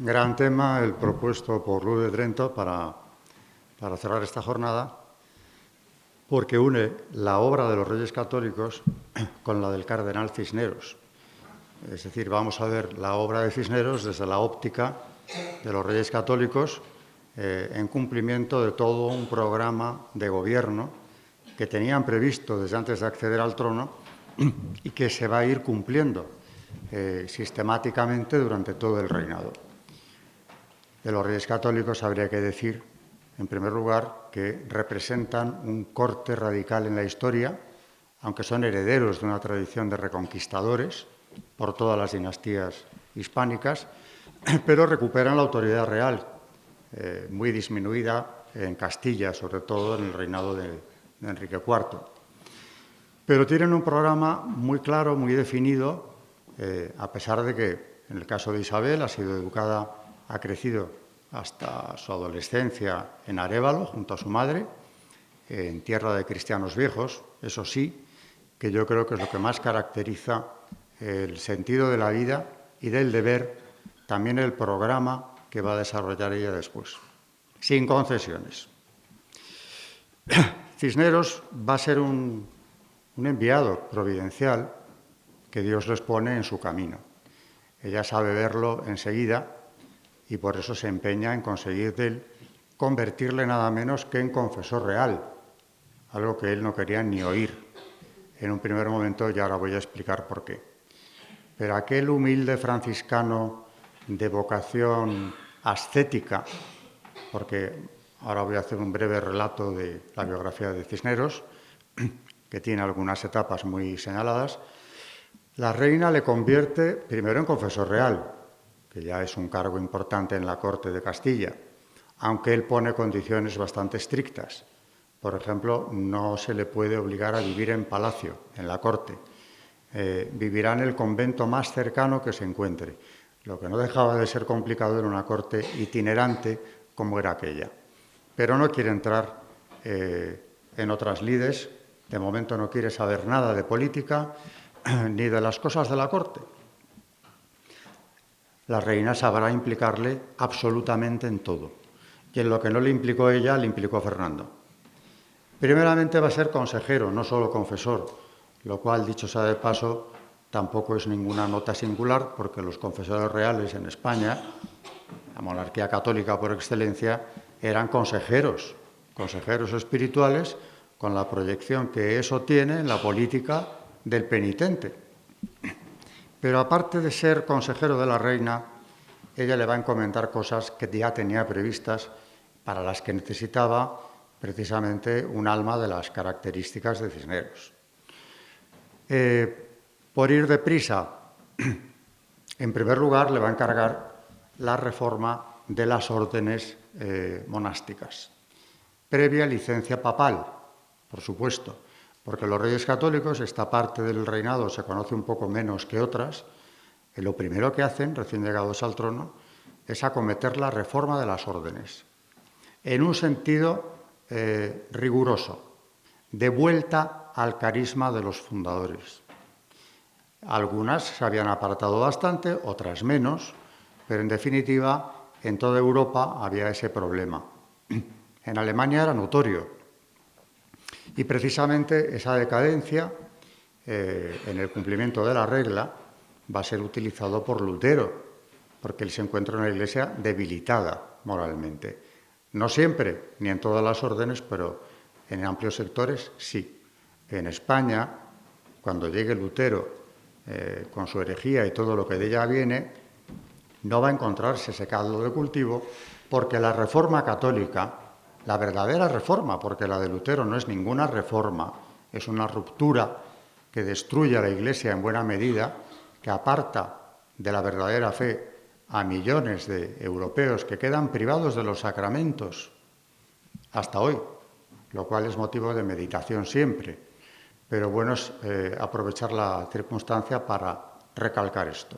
Gran tema el propuesto por Luz de Trento para cerrar esta jornada, porque une la obra de los Reyes Católicos con la del Cardenal Cisneros. Es decir, vamos a ver la obra de Cisneros desde la óptica de los Reyes Católicos en cumplimiento de todo un programa de gobierno que tenían previsto desde antes de acceder al trono y que se va a ir cumpliendo sistemáticamente durante todo el reinado. De los Reyes Católicos habría que decir, en primer lugar, que representan un corte radical en la historia, aunque son herederos de una tradición de reconquistadores por todas las dinastías hispánicas, pero recuperan la autoridad real, muy disminuida en Castilla, sobre todo en el reinado de Enrique IV. Pero tienen un programa muy claro, muy definido, a pesar de que, en el caso de Isabel, ha crecido hasta su adolescencia en Arévalo, junto a su madre, en tierra de cristianos viejos. Eso sí, que yo creo que es lo que más caracteriza el sentido de la vida y del deber, también el programa que va a desarrollar ella después, sin concesiones. Cisneros va a ser un enviado providencial que Dios les pone en su camino. Ella sabe verlo enseguida y por eso se empeña en conseguir de él convertirle nada menos que en confesor real, algo que él no quería ni oír en un primer momento, y ahora voy a explicar por qué. Pero aquel humilde franciscano de vocación ascética, porque ahora voy a hacer un breve relato de la biografía de Cisneros, que tiene algunas etapas muy señaladas, la reina le convierte primero en confesor real, que ya es un cargo importante en la corte de Castilla, aunque él pone condiciones bastante estrictas. Por ejemplo, no se le puede obligar a vivir en palacio, en la corte. Vivirá en el convento más cercano que se encuentre, lo que no dejaba de ser complicado en una corte itinerante como era aquella. Pero no quiere entrar en otras lides, de momento no quiere saber nada de política ni de las cosas de la corte. La reina sabrá implicarle absolutamente en todo. Y en lo que no le implicó ella, le implicó Fernando. Primeramente va a ser consejero, no solo confesor, lo cual, dicho sea de paso, tampoco es ninguna nota singular, porque los confesores reales en España, la monarquía católica por excelencia, eran consejeros espirituales, con la proyección que eso tiene en la política del penitente. Pero aparte de ser consejero de la reina, ella le va a encomendar cosas que ya tenía previstas, para las que necesitaba precisamente un alma de las características de Cisneros. Por ir deprisa, en primer lugar le va a encargar la reforma de las órdenes monásticas, previa licencia papal, por supuesto, porque los Reyes Católicos, esta parte del reinado se conoce un poco menos que otras, y lo primero que hacen, recién llegados al trono, es acometer la reforma de las órdenes, en un sentido riguroso, de vuelta al carisma de los fundadores. Algunas se habían apartado bastante, otras menos, pero en definitiva, en toda Europa había ese problema. En Alemania era notorio. Y precisamente esa decadencia, en el cumplimiento de la regla, va a ser utilizado por Lutero, porque él se encuentra en una iglesia debilitada moralmente. No siempre, ni en todas las órdenes, pero en amplios sectores sí. En España, cuando llegue Lutero con su herejía y todo lo que de ella viene, no va a encontrarse ese caldo de cultivo, porque la reforma católica, la verdadera reforma, porque la de Lutero no es ninguna reforma, es una ruptura que destruye a la Iglesia en buena medida, que aparta de la verdadera fe a millones de europeos que quedan privados de los sacramentos hasta hoy, lo cual es motivo de meditación siempre. Pero bueno es aprovechar la circunstancia para recalcar esto.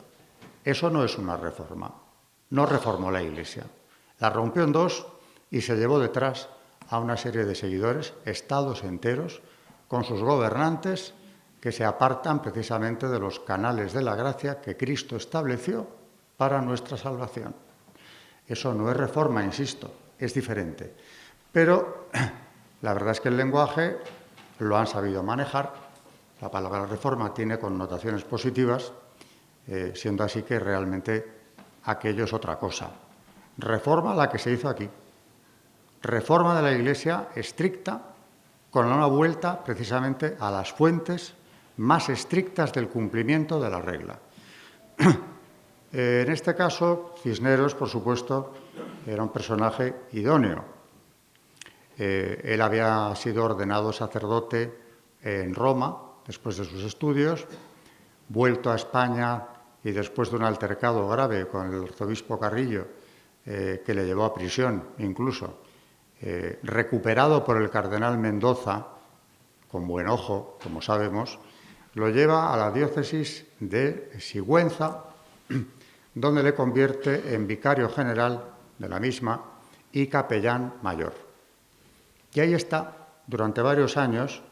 Eso no es una reforma, no reformó la Iglesia. La rompió en dos y se llevó detrás a una serie de seguidores, estados enteros, con sus gobernantes, que se apartan precisamente de los canales de la gracia que Cristo estableció para nuestra salvación. Eso no es reforma, insisto, es diferente. Pero la verdad es que el lenguaje lo han sabido manejar. La palabra reforma tiene connotaciones positivas, siendo así que realmente aquello es otra cosa. Reforma la que se hizo aquí. Reforma de la Iglesia estricta, con una vuelta precisamente a las fuentes más estrictas del cumplimiento de la regla. En este caso, Cisneros, por supuesto, era un personaje idóneo. Él había sido ordenado sacerdote en Roma, después de sus estudios, vuelto a España y después de un altercado grave con el arzobispo Carrillo, que le llevó a prisión incluso, recuperado por el cardenal Mendoza, con buen ojo, como sabemos, lo lleva a la diócesis de Sigüenza, donde le convierte en vicario general de la misma y capellán mayor. Y ahí está, durante varios años,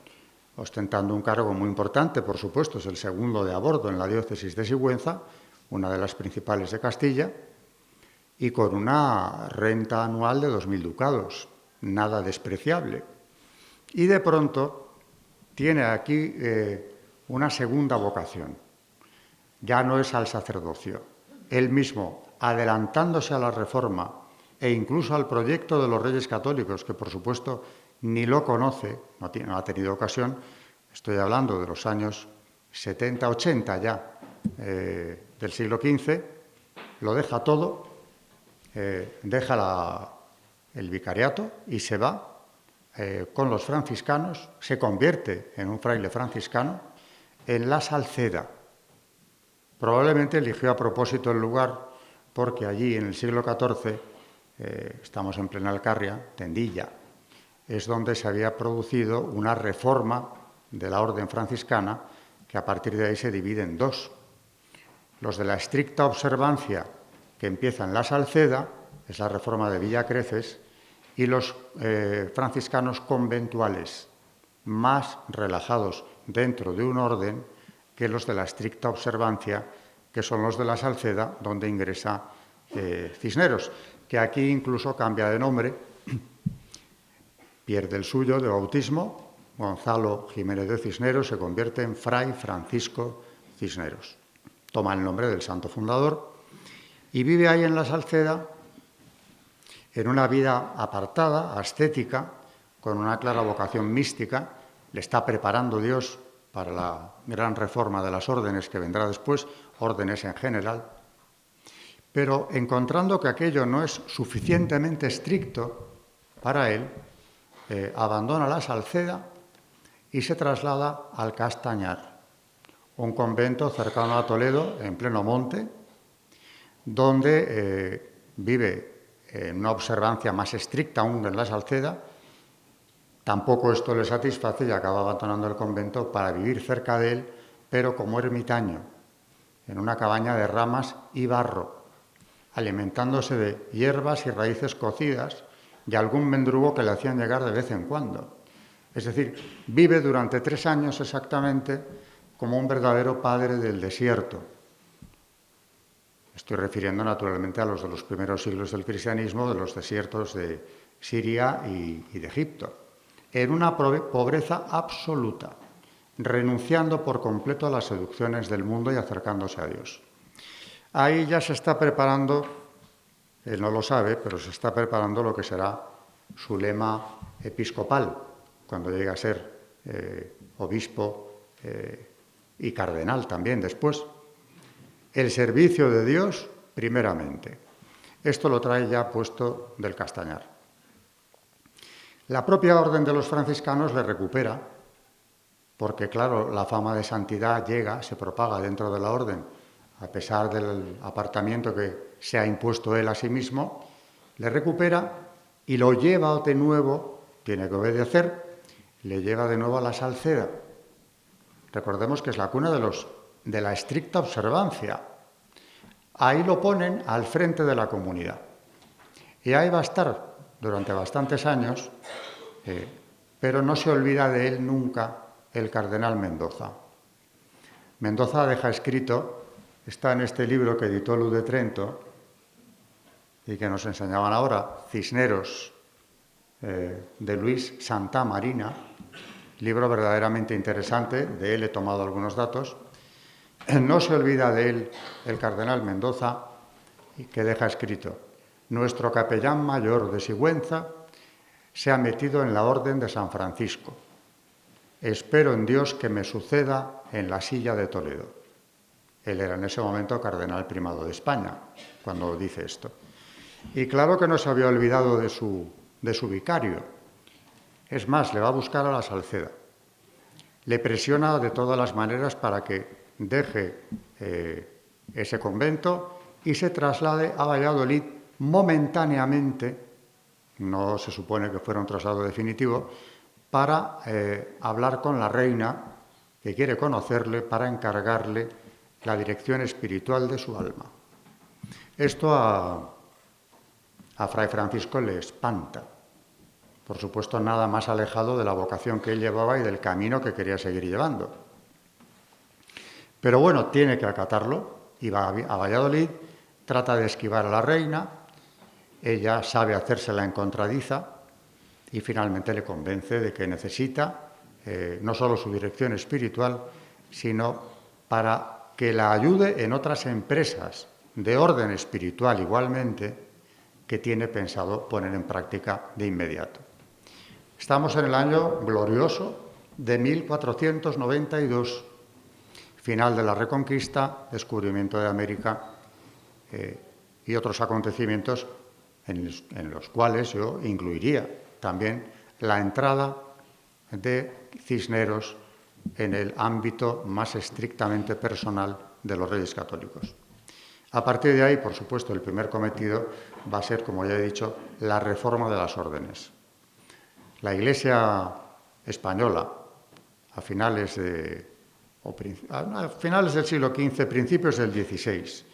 ostentando un cargo muy importante, por supuesto, es el segundo de a bordo en la diócesis de Sigüenza, una de las principales de Castilla, y con una renta anual de 2.000 ducados, nada despreciable. Y de pronto tiene aquí una segunda vocación. Ya no es al sacerdocio. Él mismo, adelantándose a la reforma e incluso al proyecto de los Reyes Católicos, que por supuesto ni lo conoce, no ha tenido ocasión, estoy hablando de los años 70-80 ya del siglo XV, lo deja todo, deja el vicariato y se va con los franciscanos, se convierte en un fraile franciscano en La Salceda. Probablemente eligió a propósito el lugar porque allí en el siglo XIV, estamos en plena Alcarria, Tendilla, es donde se había producido una reforma de la orden franciscana que a partir de ahí se divide en dos. Los de la estricta observancia, que empieza en La Salceda, es la reforma de Villacreces, y los franciscanos conventuales, más relajados dentro de un orden que los de la estricta observancia, que son los de La Salceda, donde ingresa Cisneros, que aquí incluso cambia de nombre, pierde el suyo de bautismo, Gonzalo Jiménez de Cisneros se convierte en Fray Francisco Cisneros. Toma el nombre del santo fundador y vive ahí en La Salceda en una vida apartada, ascética, con una clara vocación mística. Le está preparando Dios para la gran reforma de las órdenes que vendrá después, órdenes en general. Pero encontrando que aquello no es suficientemente estricto para él, abandona La Salceda y se traslada al Castañar, un convento cercano a Toledo, en pleno monte, donde vive en una observancia más estricta aún en La Salceda. Tampoco esto le satisface y acaba abandonando el convento para vivir cerca de él, pero como ermitaño, en una cabaña de ramas y barro, alimentándose de hierbas y raíces cocidas y algún mendrugo que le hacían llegar de vez en cuando. Es decir, vive durante 3 años exactamente como un verdadero padre del desierto. Estoy refiriendo naturalmente a los de los primeros siglos del cristianismo, de los desiertos de Siria y de Egipto, en una pobreza absoluta, renunciando por completo a las seducciones del mundo y acercándose a Dios. Ahí ya se está preparando, él no lo sabe, pero se está preparando lo que será su lema episcopal, cuando llegue a ser obispo y cardenal también después. El servicio de Dios primeramente. Esto lo trae ya puesto del Castañar. La propia orden de los franciscanos le recupera, porque claro, la fama de santidad llega, se propaga dentro de la orden, a pesar del apartamiento que se ha impuesto él a sí mismo, le recupera y lo lleva de nuevo, tiene que obedecer, le lleva de nuevo a La Salceda. Recordemos que es la cuna de la estricta observancia. Ahí lo ponen al frente de la comunidad. Y ahí va a estar durante bastantes años, pero no se olvida de él nunca el cardenal Mendoza. Mendoza deja escrito, está en este libro que editó Luz de Trento, y que nos enseñaban ahora, Cisneros, de Luis Santamarina, libro verdaderamente interesante, de él he tomado algunos datos. No se olvida de él el cardenal Mendoza, que deja escrito: nuestro capellán mayor de Sigüenza se ha metido en la orden de San Francisco. Espero en Dios que me suceda en la silla de Toledo. Él era en ese momento cardenal primado de España, cuando dice esto. Y claro que no se había olvidado de su vicario. Es más, le va a buscar a la Salceda. Le presiona de todas las maneras para que deje ese convento y se traslade a Valladolid momentáneamente, no se supone que fuera un traslado definitivo, para hablar con la reina, que quiere conocerle, para encargarle la dirección espiritual de su alma. Esto a Fray Francisco le espanta. Por supuesto, nada más alejado de la vocación que él llevaba y del camino que quería seguir llevando. Pero bueno, tiene que acatarlo y va a Valladolid, trata de esquivar a la reina, ella sabe hacerse la encontradiza y finalmente le convence de que necesita no solo su dirección espiritual, sino para que la ayude en otras empresas de orden espiritual igualmente que tiene pensado poner en práctica de inmediato. Estamos en el año glorioso de 1492, final de la Reconquista, descubrimiento de América y otros acontecimientos en los cuales yo incluiría también la entrada de Cisneros en el ámbito más estrictamente personal de los Reyes Católicos. A partir de ahí, por supuesto, el primer cometido va a ser, como ya he dicho, la reforma de las órdenes. La Iglesia española, a finales del siglo XV, principios del XVI,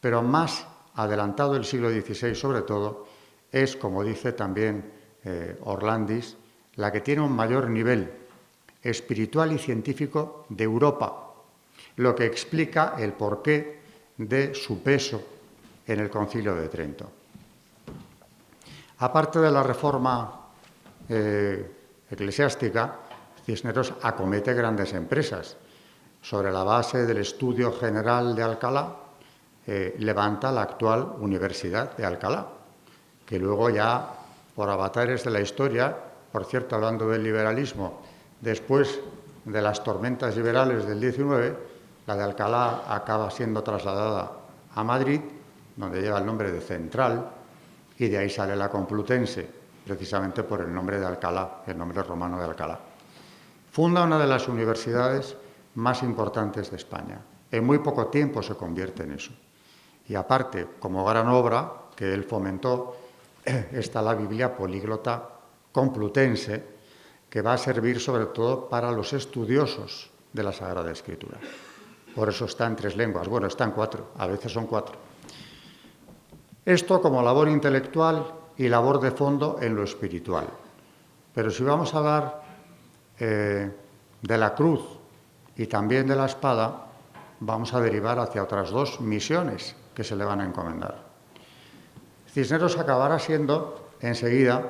pero más adelantado el siglo XVI sobre todo, es, como dice también Orlandis, la que tiene un mayor nivel espiritual y científico de Europa, lo que explica el porqué de su peso en el Concilio de Trento. Aparte de la reforma eclesiástica, Cisneros acomete grandes empresas. Sobre la base del Estudio General de Alcalá, levanta la actual Universidad de Alcalá, que luego ya, por avatares de la historia, por cierto, hablando del liberalismo, después de las tormentas liberales del XIX, la de Alcalá acaba siendo trasladada a Madrid, donde lleva el nombre de Central, y de ahí sale la Complutense, precisamente por el nombre de Alcalá, el nombre romano de Alcalá. Funda una de las universidades más importantes de España. En muy poco tiempo se convierte en eso. Y aparte, como gran obra que él fomentó, está la Biblia políglota complutense, que va a servir sobre todo para los estudiosos de la Sagrada Escritura. Por eso está en 3 lenguas. Bueno, está en 4, a veces son 4. Esto como labor intelectual y labor de fondo en lo espiritual. Pero si vamos a hablar de la cruz y también de la espada, vamos a derivar hacia otras 2 misiones que se le van a encomendar. Cisneros acabará siendo enseguida,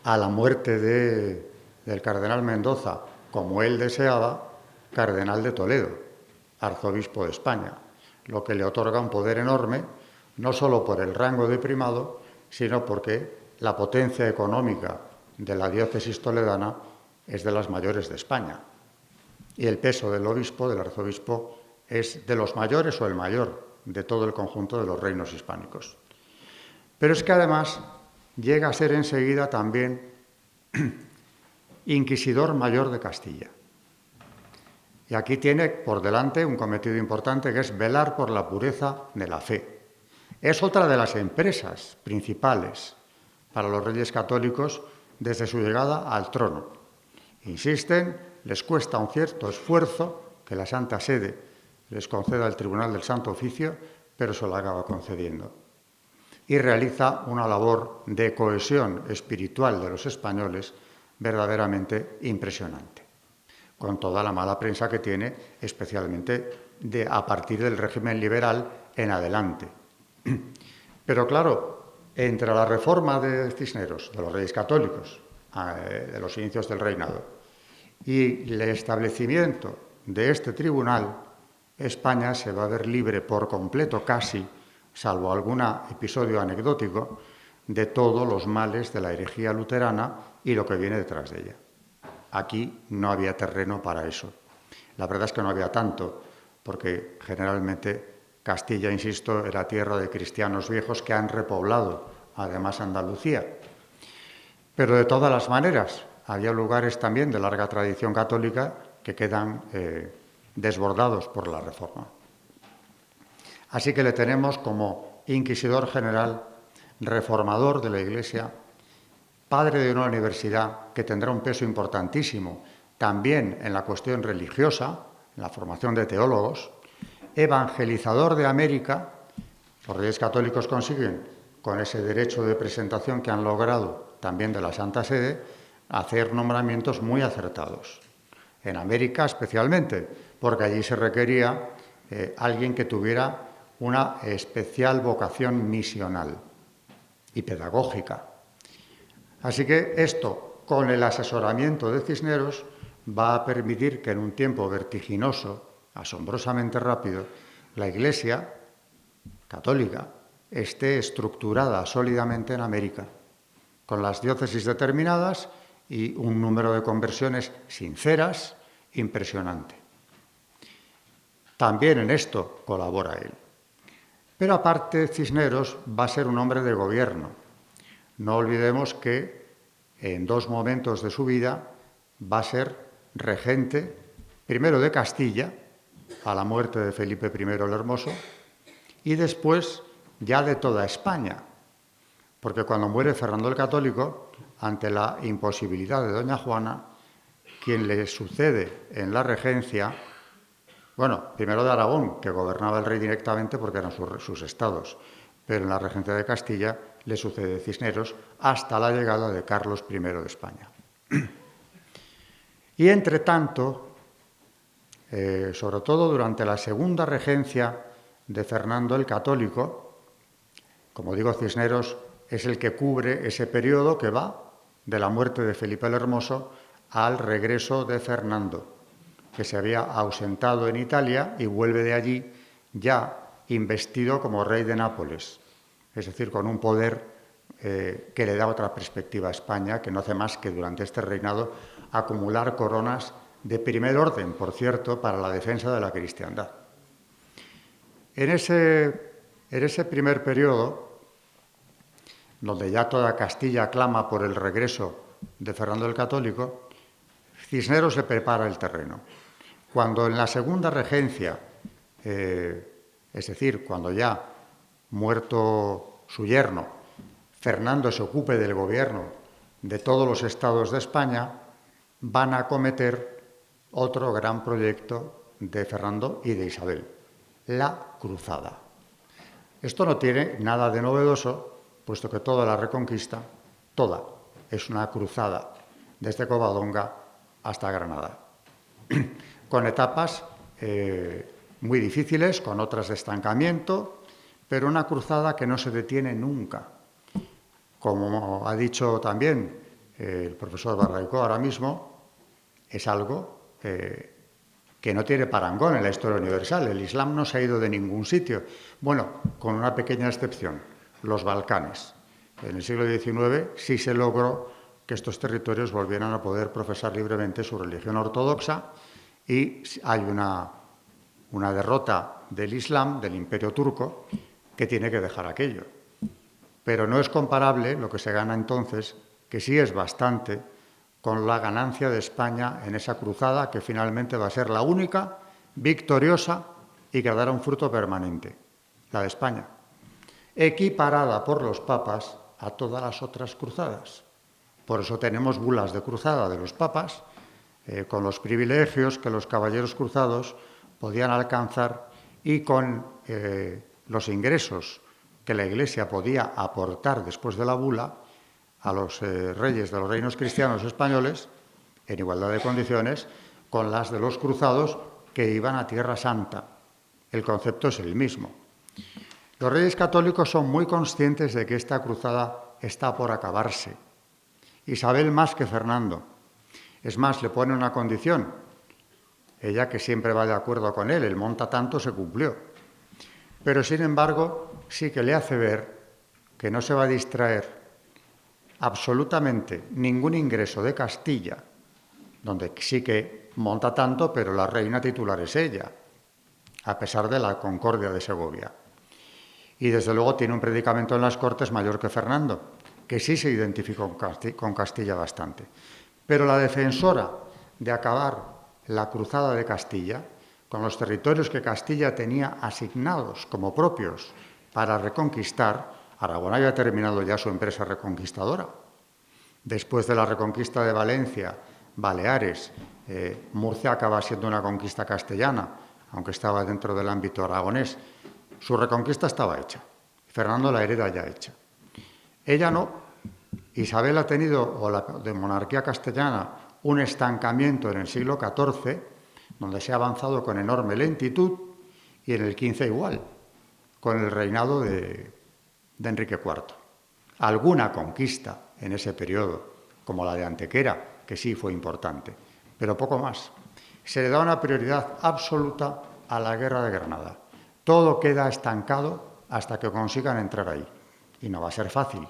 a la muerte del cardenal Mendoza, como él deseaba, cardenal de Toledo, arzobispo de España, lo que le otorga un poder enorme, no solo por el rango de primado, sino porque la potencia económica de la diócesis toledana es de las mayores de España. Y el peso del obispo, del arzobispo, es de los mayores o el mayor de todo el conjunto de los reinos hispánicos. Pero es que además llega a ser enseguida también inquisidor mayor de Castilla. Y aquí tiene por delante un cometido importante, que es velar por la pureza de la fe. Es otra de las empresas principales para los reyes católicos desde su llegada al trono. Insisten, les cuesta un cierto esfuerzo que la Santa Sede les conceda el Tribunal del Santo Oficio, pero se lo acaba concediendo. Y realiza una labor de cohesión espiritual de los españoles verdaderamente impresionante, con toda la mala prensa que tiene, especialmente a partir del régimen liberal en adelante. Pero claro, entre la reforma de Cisneros, de los Reyes Católicos, de los inicios del reinado, y el establecimiento de este tribunal, España se va a ver libre por completo, casi, salvo algún episodio anecdótico, de todos los males de la herejía luterana y lo que viene detrás de ella. Aquí no había terreno para eso. La verdad es que no había tanto, porque generalmente Castilla, insisto, era tierra de cristianos viejos que han repoblado, además, Andalucía. Pero de todas las maneras, había lugares también de larga tradición católica que quedan desbordados por la Reforma. Así que le tenemos como inquisidor general, reformador de la Iglesia, padre de una universidad que tendrá un peso importantísimo también en la cuestión religiosa, en la formación de teólogos, evangelizador de América. Los Reyes Católicos consiguen, con ese derecho de presentación que han logrado también de la Santa Sede, hacer nombramientos muy acertados. En América especialmente, porque allí se requería alguien que tuviera una especial vocación misional y pedagógica. Así que esto, con el asesoramiento de Cisneros, va a permitir que en un tiempo vertiginoso, asombrosamente rápido, la Iglesia católica esté estructurada sólidamente en América, con las diócesis determinadas y un número de conversiones sinceras impresionante. También en esto colabora él. Pero aparte, Cisneros va a ser un hombre de gobierno. No olvidemos que en dos momentos de su vida va a ser regente, primero de Castilla, a la muerte de Felipe I el Hermoso, y después ya de toda España, porque cuando muere Fernando el Católico, ante la imposibilidad de doña Juana, quien le sucede en la regencia, bueno, primero de Aragón, que gobernaba el rey directamente porque eran sus estados, pero en la regencia de Castilla le sucede Cisneros hasta la llegada de Carlos I de España. Y entre tanto, sobre todo durante la segunda regencia de Fernando el Católico, como digo, Cisneros es el que cubre ese periodo que va de la muerte de Felipe el Hermoso al regreso de Fernando, que se había ausentado en Italia y vuelve de allí ya investido como rey de Nápoles, es decir, con un poder que le da otra perspectiva a España, que no hace más que durante este reinado acumular coronas de primer orden, por cierto, para la defensa de la cristiandad. En ese primer periodo, donde ya toda Castilla clama por el regreso de Fernando el Católico, Cisneros se prepara el terreno. Cuando en la segunda regencia, es decir, cuando ya muerto su yerno, Fernando se ocupe del gobierno de todos los estados de España, van a acometer otro gran proyecto de Fernando y de Isabel, la cruzada. Esto no tiene nada de novedoso, puesto que toda la reconquista, toda, es una cruzada, desde Covadonga hasta Granada, con etapas muy difíciles, con otras de estancamiento, pero una cruzada que no se detiene nunca. Como ha dicho también el profesor Barraicó ahora mismo, es algo que no tiene parangón en la historia universal. El Islam no se ha ido de ningún sitio. Bueno, con una pequeña excepción, los Balcanes. En el siglo XIX sí se logró que estos territorios volvieran a poder profesar libremente su religión ortodoxa y hay una derrota del Islam, del Imperio turco, que tiene que dejar aquello. Pero no es comparable lo que se gana entonces, que sí es bastante, con la ganancia de España en esa cruzada que finalmente va a ser la única, victoriosa y que dará un fruto permanente, la de España, equiparada por los papas a todas las otras cruzadas. Por eso tenemos bulas de cruzada de los papas, con los privilegios que los caballeros cruzados podían alcanzar y con los ingresos que la Iglesia podía aportar después de la bula a los reyes de los reinos cristianos españoles, en igualdad de condiciones, con las de los cruzados que iban a Tierra Santa. El concepto es el mismo. Los reyes católicos son muy conscientes de que esta cruzada está por acabarse. Isabel más que Fernando. Es más, le pone una condición. Ella, que siempre va de acuerdo con él, el monta tanto se cumplió. Pero, sin embargo, sí que le hace ver que no se va a distraer absolutamente ningún ingreso de Castilla, donde sí que monta tanto, pero la reina titular es ella, a pesar de la concordia de Segovia. Y desde luego tiene un predicamento en las Cortes mayor que Fernando, que sí se identificó con Castilla bastante. Pero la defensora de acabar la cruzada de Castilla, con los territorios que Castilla tenía asignados como propios para reconquistar, Aragón había terminado ya su empresa reconquistadora. Después de la reconquista de Valencia, Baleares, Murcia acaba siendo una conquista castellana, aunque estaba dentro del ámbito aragonés. Su reconquista estaba hecha. Fernando la hereda ya hecha. Ella no. Isabel ha tenido, o la de monarquía castellana, un estancamiento en el siglo XIV, donde se ha avanzado con enorme lentitud, y en el XV igual, con el reinado de Enrique IV. Alguna conquista en ese periodo, como la de Antequera, que sí fue importante, pero poco más. Se le da una prioridad absoluta a la guerra de Granada. Todo queda estancado hasta que consigan entrar ahí. Y no va a ser fácil.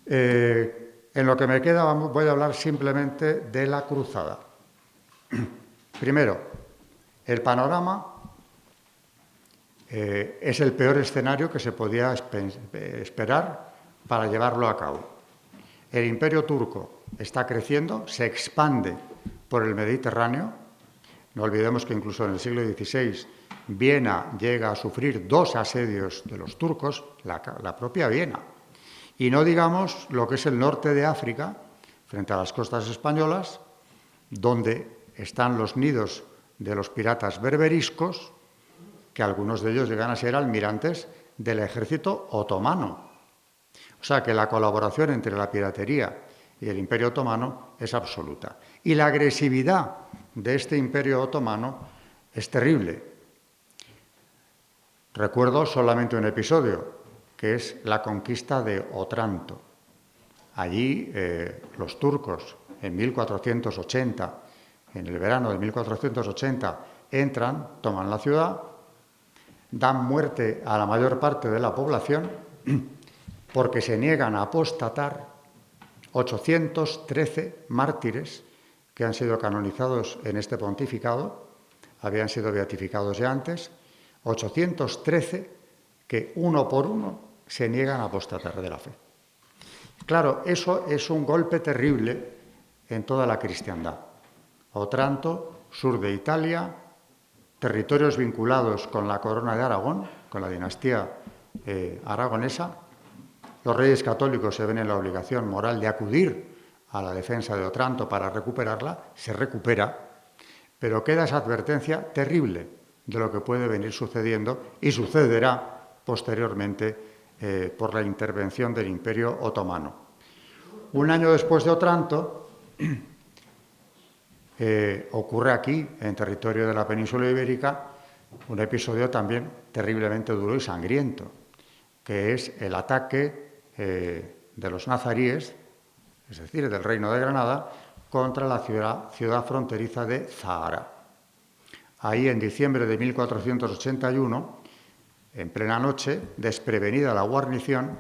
En lo que me queda voy a hablar simplemente de la cruzada. Primero, el panorama es el peor escenario que se podía esperar para llevarlo a cabo. El imperio turco está creciendo, se expande por el Mediterráneo. No olvidemos que incluso en el siglo XVI Viena llega a sufrir 2 asedios de los turcos, la propia Viena. Y no digamos lo que es el norte de África, frente a las costas españolas, donde están los nidos de los piratas berberiscos, que algunos de ellos llegan a ser almirantes del ejército otomano. O sea que la colaboración entre la piratería y el Imperio Otomano es absoluta. Y la agresividad de este Imperio Otomano es terrible. Recuerdo solamente un episodio, que es la conquista de Otranto. Allí los turcos, en 1480, en el verano de 1480, entran, toman la ciudad, dan muerte a la mayor parte de la población porque se niegan a apostatar 813 mártires que han sido canonizados en este pontificado, habían sido beatificados ya antes, 813 que uno por uno se niegan a apostatar de la fe. Claro, eso es un golpe terrible en toda la cristiandad. Otranto, sur de Italia, territorios vinculados con la corona de Aragón, con la dinastía aragonesa. Los reyes católicos se ven en la obligación moral de acudir a la defensa de Otranto para recuperarla, se recupera, pero queda esa advertencia terrible de lo que puede venir sucediendo y sucederá posteriormente por la intervención del Imperio Otomano. Un año después de Otranto, ocurre aquí, en territorio de la península ibérica, un episodio también terriblemente duro y sangriento, que es el ataque de los nazaríes, es decir, del Reino de Granada, contra la ciudad fronteriza de Zahara. Ahí, en diciembre de 1481, en plena noche, desprevenida la guarnición,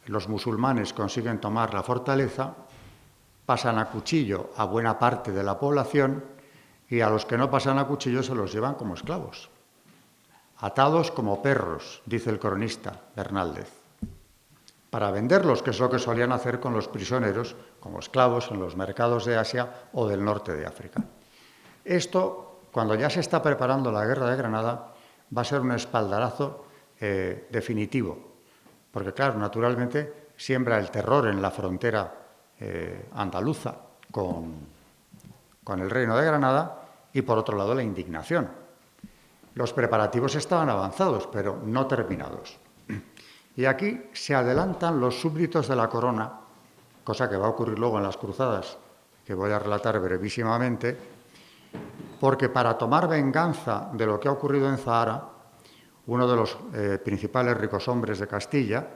los musulmanes consiguen tomar la fortaleza, pasan a cuchillo a buena parte de la población y a los que no pasan a cuchillo se los llevan como esclavos. Atados como perros, dice el cronista Bernaldez, para venderlos, que es lo que solían hacer con los prisioneros, como esclavos en los mercados de Asia o del norte de África. Esto, cuando ya se está preparando la guerra de Granada, va a ser un espaldarazo definitivo, porque claro, naturalmente siembra el terror en la frontera andaluza con el Reino de Granada y por otro lado la indignación. Los preparativos estaban avanzados, pero no terminados. Y aquí se adelantan los súbditos de la corona, cosa que va a ocurrir luego en las cruzadas, que voy a relatar brevísimamente, porque para tomar venganza de lo que ha ocurrido en Zahara, uno de los principales ricos hombres de Castilla,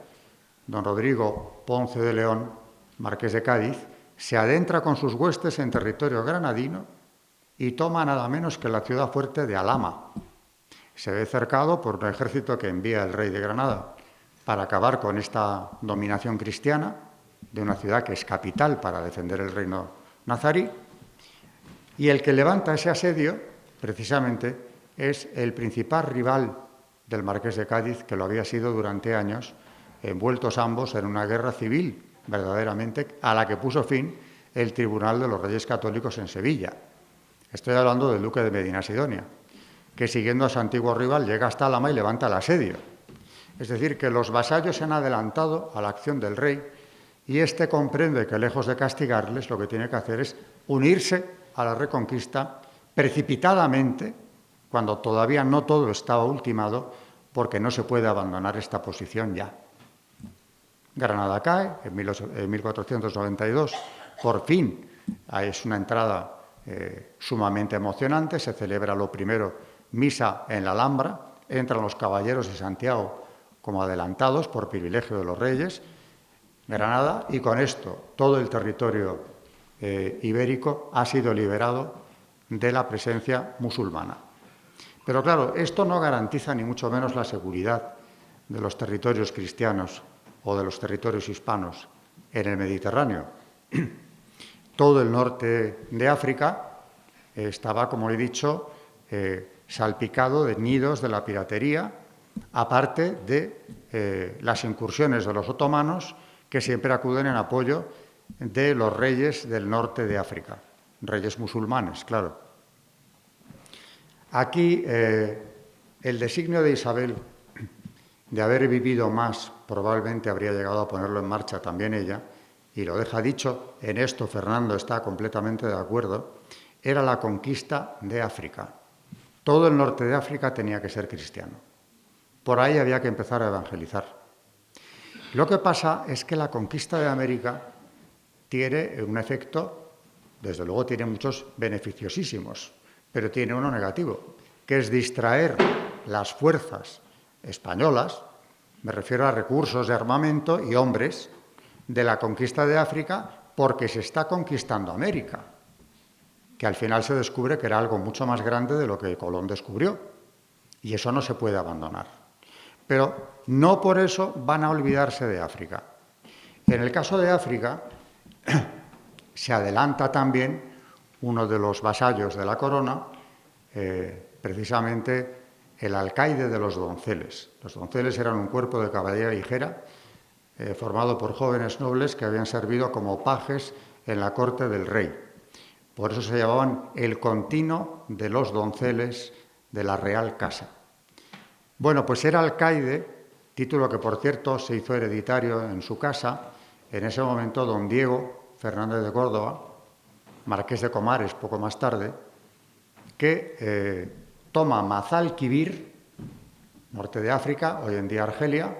don Rodrigo Ponce de León, marqués de Cádiz, se adentra con sus huestes en territorio granadino y toma nada menos que la ciudad fuerte de Alhama. Se ve cercado por un ejército que envía el rey de Granada para acabar con esta dominación cristiana de una ciudad que es capital para defender el reino nazarí. Y el que levanta ese asedio, precisamente, es el principal rival del marqués de Cádiz, que lo había sido durante años, envueltos ambos en una guerra civil, verdaderamente, a la que puso fin el Tribunal de los Reyes Católicos en Sevilla. Estoy hablando del duque de Medina Sidonia, que siguiendo a su antiguo rival llega hasta Alhama y levanta el asedio. Es decir, que los vasallos se han adelantado a la acción del rey y éste comprende que, lejos de castigarles, lo que tiene que hacer es unirse a la reconquista precipitadamente, cuando todavía no todo estaba ultimado, porque no se puede abandonar esta posición ya. Granada cae en 1492, por fin es una entrada sumamente emocionante, se celebra lo primero misa en la Alhambra, entran los caballeros de Santiago como adelantados por privilegio de los reyes, Granada, y con esto todo el territorio ibérico ha sido liberado de la presencia musulmana. Pero claro, esto no garantiza ni mucho menos la seguridad de los territorios cristianos o de los territorios hispanos en el Mediterráneo. Todo el norte de África estaba, como he dicho, salpicado de nidos de la piratería, aparte de las incursiones de los otomanos, que siempre acuden en apoyo de los reyes del norte de África, reyes musulmanes, claro. Aquí el designio de Isabel de haber vivido más, probablemente habría llegado a ponerlo en marcha también ella, y lo deja dicho, en esto Fernando está completamente de acuerdo, era la conquista de África. Todo el norte de África tenía que ser cristiano. Por ahí había que empezar a evangelizar. Lo que pasa es que la conquista de América tiene un efecto, desde luego tiene muchos beneficiosísimos, pero tiene uno negativo, que es distraer las fuerzas españolas, me refiero a recursos de armamento y hombres, de la conquista de África, porque se está conquistando América, que al final se descubre que era algo mucho más grande de lo que Colón descubrió, y eso no se puede abandonar. Pero no por eso van a olvidarse de África. En el caso de África, se adelanta también uno de los vasallos de la corona, precisamente el alcaide de los donceles. Los donceles eran un cuerpo de caballería ligera formado por jóvenes nobles que habían servido como pajes en la corte del rey. Por eso se llamaban el continuo de los donceles de la Real Casa. Bueno, pues era alcaide, título que por cierto se hizo hereditario en su casa, en ese momento don Diego Fernández de Córdoba, marqués de Comares poco más tarde, que toma Mazalquivir, norte de África, hoy en día Argelia,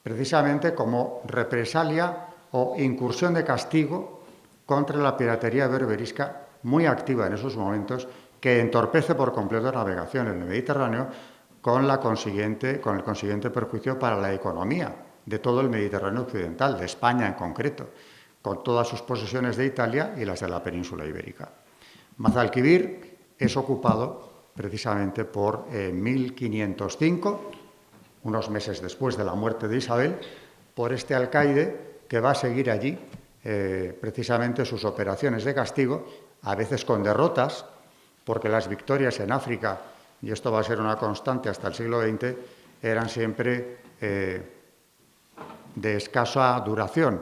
precisamente como represalia o incursión de castigo contra la piratería berberisca, muy activa en esos momentos, que entorpece por completo la navegación en el Mediterráneo, con el consiguiente perjuicio para la economía de todo el Mediterráneo occidental, de España en concreto, con todas sus posesiones de Italia y las de la península ibérica. Mazalquivir es ocupado precisamente por 1505, unos meses después de la muerte de Isabel, por este alcaide que va a seguir allí precisamente sus operaciones de castigo, a veces con derrotas, porque las victorias en África, y esto va a ser una constante hasta el siglo XX, eran siempre de escasa duración,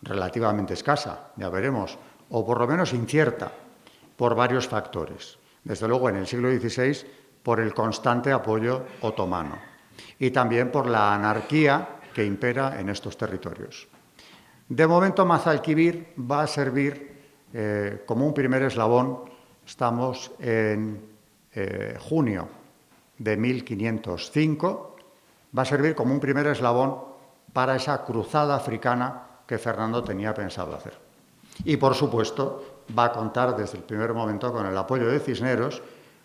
relativamente escasa, ya veremos, o por lo menos incierta, por varios factores. Desde luego, en el siglo XVI, por el constante apoyo otomano y también por la anarquía que impera en estos territorios. De momento, Mazalquivir va a servir como un primer eslabón. Estamos en junio de 1505, va a servir como un primer eslabón para esa cruzada africana que Fernando tenía pensado hacer. Y, por supuesto, va a contar desde el primer momento con el apoyo de Cisneros,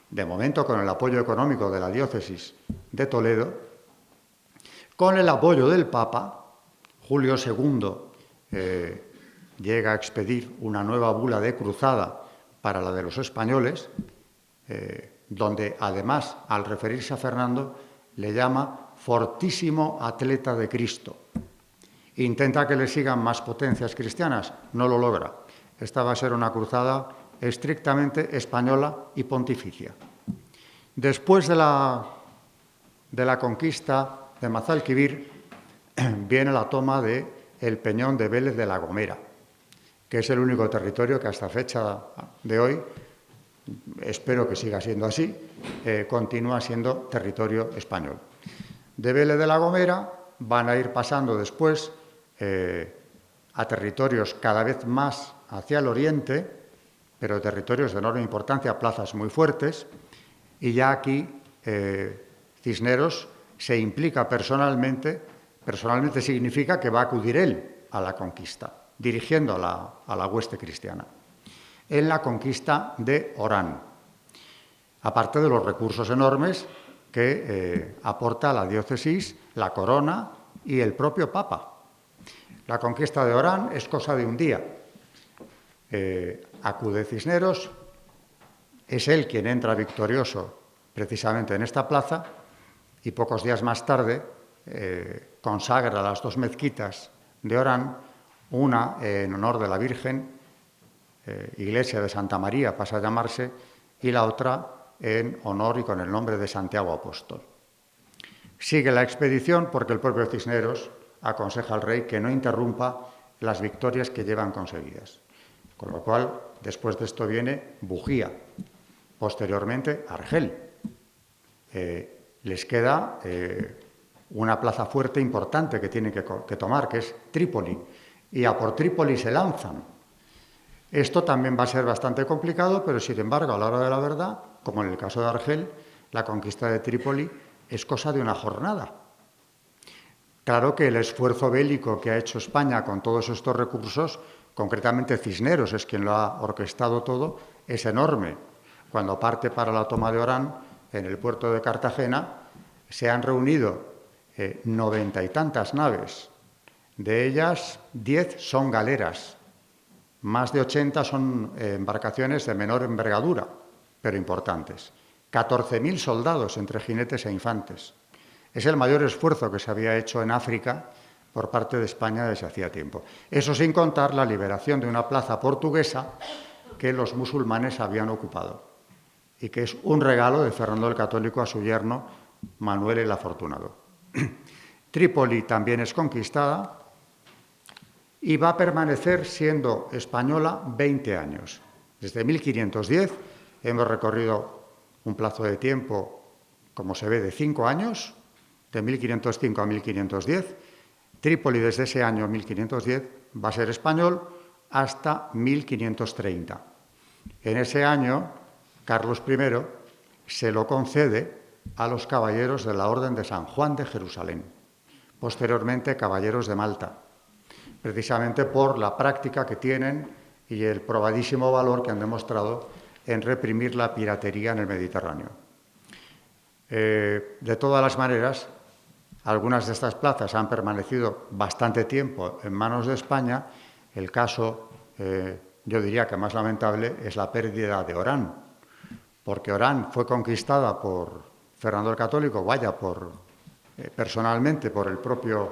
de momento con el apoyo económico de la diócesis de Toledo, con el apoyo del Papa. Julio II llega a expedir una nueva bula de cruzada para la de los españoles, donde además, al referirse a Fernando, le llama fortísimo atleta de Cristo. Intenta que le sigan más potencias cristianas, no lo logra. Esta va a ser una cruzada estrictamente española y pontificia. Después de la conquista de Mazalquivir, viene la toma del Peñón de Vélez de la Gomera, que es el único territorio que hasta fecha de hoy, espero que siga siendo así, continúa siendo territorio español. De Vélez de la Gomera van a ir pasando después a territorios cada vez más hacia el oriente, pero territorios de enorme importancia, plazas muy fuertes, y ya aquí Cisneros se implica personalmente significa que va a acudir él a la conquista, dirigiendo a la hueste cristiana, en la conquista de Orán, aparte de los recursos enormes que aporta la diócesis, la corona y el propio Papa. La conquista de Orán es cosa de un día. Acude Cisneros, es él quien entra victorioso precisamente en esta plaza y pocos días más tarde consagra las dos mezquitas de Orán, una en honor de la Virgen, Iglesia de Santa María pasa a llamarse, y la otra en honor y con el nombre de Santiago Apóstol. Sigue la expedición porque el propio Cisneros aconseja al rey que no interrumpa las victorias que llevan conseguidas. Con lo cual, después de esto viene Bujía, posteriormente Argel. Les queda una plaza fuerte importante que tienen que tomar, que es Trípoli, y a por Trípoli se lanzan. Esto también va a ser bastante complicado, pero sin embargo, a la hora de la verdad, como en el caso de Argel, la conquista de Trípoli es cosa de una jornada. Claro que el esfuerzo bélico que ha hecho España con todos estos recursos, concretamente Cisneros es quien lo ha orquestado todo, es enorme. Cuando parte para la toma de Orán, en el puerto de Cartagena, se han reunido 90 y tantas naves. De ellas, 10 son galeras. Más de 80 son embarcaciones de menor envergadura, pero importantes. 14.000 soldados entre jinetes e infantes. Es el mayor esfuerzo que se había hecho en África por parte de España desde hacía tiempo. Eso sin contar la liberación de una plaza portuguesa que los musulmanes habían ocupado y que es un regalo de Fernando el Católico a su yerno Manuel el Afortunado. Trípoli también es conquistada y va a permanecer siendo española 20 años. Desde 1510 hemos recorrido un plazo de tiempo, como se ve, de 5 años, de 1505 a 1510. Trípoli desde ese año 1510 va a ser español hasta 1530. En ese año, Carlos I se lo concede a los caballeros de la Orden de San Juan de Jerusalén, posteriormente caballeros de Malta, precisamente por la práctica que tienen y el probadísimo valor que han demostrado en reprimir la piratería en el Mediterráneo. De todas las maneras, algunas de estas plazas han permanecido bastante tiempo en manos de España. El caso, yo diría que más lamentable, es la pérdida de Orán, porque Orán fue conquistada por Fernando el Católico, personalmente por el propio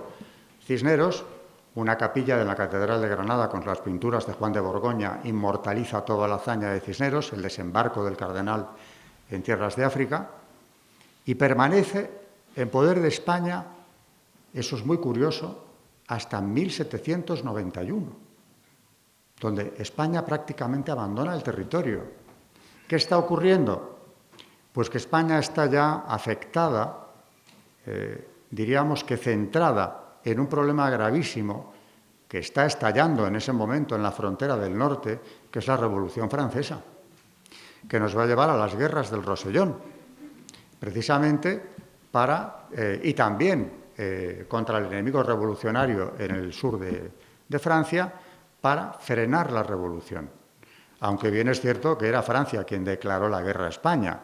Cisneros. Una capilla de la Catedral de Granada con las pinturas de Juan de Borgoña inmortaliza toda la hazaña de Cisneros, el desembarco del cardenal en tierras de África, y permanece en poder de España, eso es muy curioso, hasta 1791, donde España prácticamente abandona el territorio. ¿Qué está ocurriendo? Pues que España está ya afectada, diríamos que centrada en un problema gravísimo que está estallando en ese momento en la frontera del norte, que es la Revolución Francesa, que nos va a llevar a las guerras del Rosellón, precisamente y también contra el enemigo revolucionario en el sur de Francia, para frenar la revolución. Aunque bien es cierto que era Francia quien declaró la guerra a España,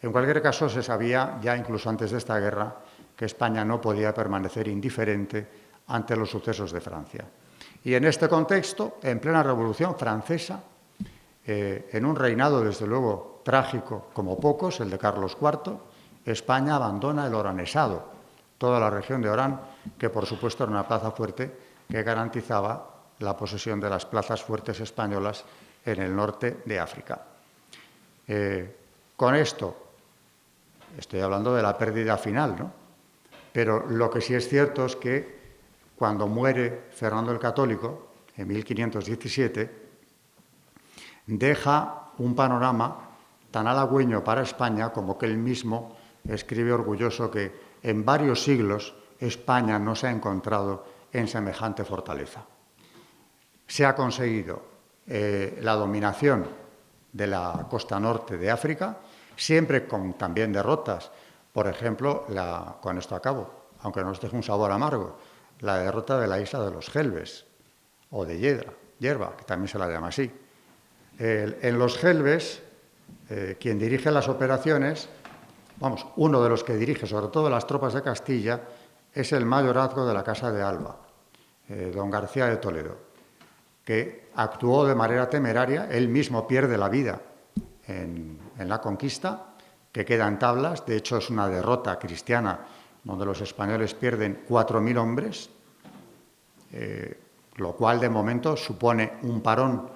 En cualquier caso, se sabía ya incluso antes de esta guerra que España no podía permanecer indiferente ante los sucesos de Francia. Y en este contexto, en plena Revolución Francesa, en un reinado, desde luego, trágico como pocos, el de Carlos IV, España abandona el oranesado, toda la región de Orán, que por supuesto era una plaza fuerte que garantizaba la posesión de las plazas fuertes españolas en el norte de África. Con esto, estoy hablando de la pérdida final, ¿no? Pero lo que sí es cierto es que cuando muere Fernando el Católico, en 1517, deja un panorama tan halagüeño para España como que él mismo escribe orgulloso que en varios siglos España no se ha encontrado en semejante fortaleza. Se ha conseguido la dominación de la costa norte de África, siempre con también derrotas. Por ejemplo, con esto acabo, aunque nos deje un sabor amargo, la derrota de la isla de los Gelbes, o de Yerba, que también se la llama así. En los Gelbes, quien dirige las operaciones, uno de los que dirige, sobre todo las tropas de Castilla, es el mayorazgo de la Casa de Alba, don García de Toledo, que actuó de manera temeraria, él mismo pierde la vida en la conquista, que queda en tablas, de hecho es una derrota cristiana donde los españoles pierden 4.000 hombres, lo cual de momento supone un parón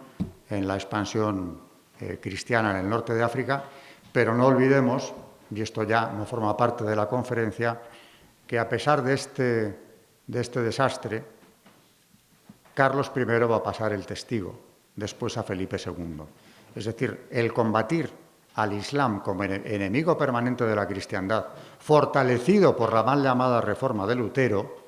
en la expansión cristiana en el norte de África, pero no olvidemos, y esto ya no forma parte de la conferencia, que a pesar de este desastre, Carlos I va a pasar el testigo, después a Felipe II. Es decir, el combatir al Islam como enemigo permanente de la cristiandad, fortalecido por la mal llamada reforma de Lutero,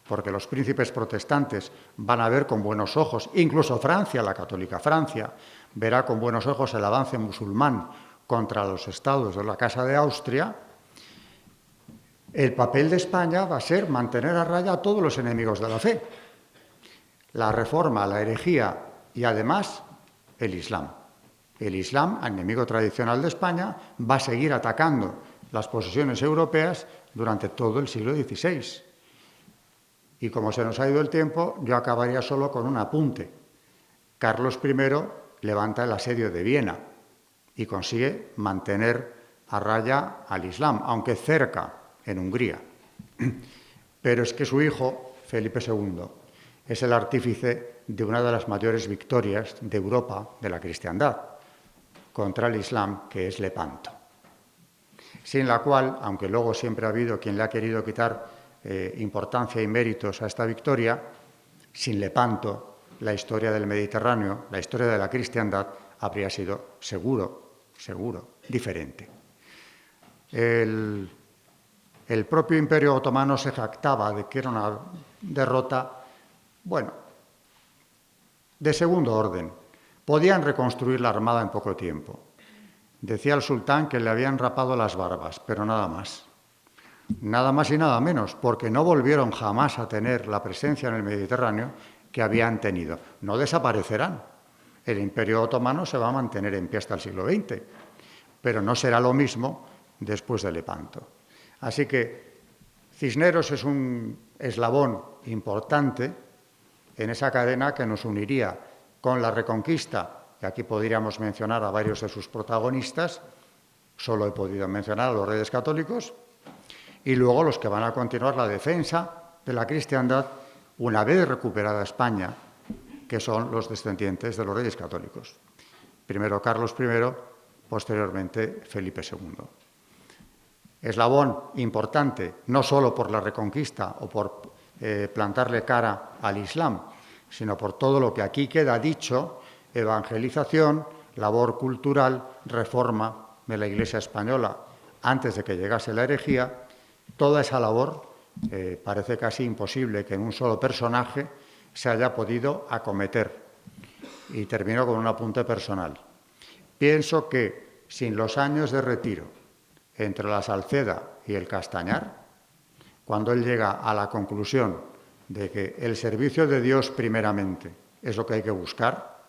porque los príncipes protestantes van a ver con buenos ojos, incluso Francia, la católica Francia, verá con buenos ojos el avance musulmán contra los estados de la Casa de Austria. El papel de España va a ser mantener a raya a todos los enemigos de la fe. La reforma, la herejía y además el Islam. El Islam, enemigo tradicional de España, va a seguir atacando las posesiones europeas durante todo el siglo XVI. Y como se nos ha ido el tiempo, yo acabaría solo con un apunte. Carlos I levanta el asedio de Viena y consigue mantener a raya al Islam, aunque cerca, en Hungría. Pero es que su hijo, Felipe II, es el artífice de una de las mayores victorias de Europa, de la cristiandad, contra el Islam, que es Lepanto. Sin la cual, aunque luego siempre ha habido quien le ha querido quitar importancia y méritos a esta victoria, sin Lepanto, la historia del Mediterráneo, la historia de la cristiandad, habría sido seguro, diferente. El propio Imperio Otomano se jactaba de que era una derrota, de segundo orden. Podían reconstruir la armada en poco tiempo. Decía el sultán que le habían rapado las barbas, pero nada más. Nada más y nada menos, porque no volvieron jamás a tener la presencia en el Mediterráneo que habían tenido. No desaparecerán. El Imperio Otomano se va a mantener en pie hasta el siglo XX, pero no será lo mismo después de Lepanto. Así que Cisneros es un eslabón importante en esa cadena que nos uniría con la Reconquista, y aquí podríamos mencionar a varios de sus protagonistas, solo he podido mencionar a los Reyes Católicos, y luego los que van a continuar la defensa de la cristiandad una vez recuperada España, que son los descendientes de los Reyes Católicos. Primero Carlos I, posteriormente Felipe II. Eslabón importante, no solo por la Reconquista o por plantarle cara al Islam, sino por todo lo que aquí queda dicho: evangelización, labor cultural, reforma de la Iglesia española antes de que llegase la herejía. Toda esa labor parece casi imposible que en un solo personaje se haya podido acometer. Y termino con un apunte personal. Pienso que sin los años de retiro entre la Salceda y el Castañar, cuando él llega a la conclusión de que el servicio de Dios primeramente es lo que hay que buscar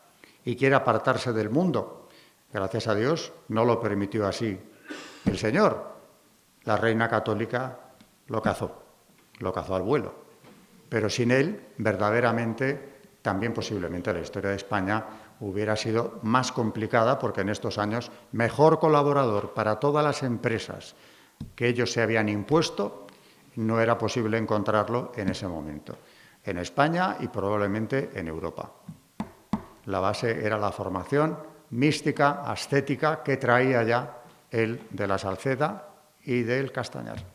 y quiere apartarse del mundo, gracias a Dios no lo permitió así el señor. La reina católica lo cazó al vuelo. Pero sin él, verdaderamente, también posiblemente la historia de España hubiera sido más complicada, porque en estos años, mejor colaborador para todas las empresas que ellos se habían impuesto, no era posible encontrarlo en ese momento, en España y probablemente en Europa. La base era la formación mística, ascética, que traía ya él de la Salceda y del Castañar.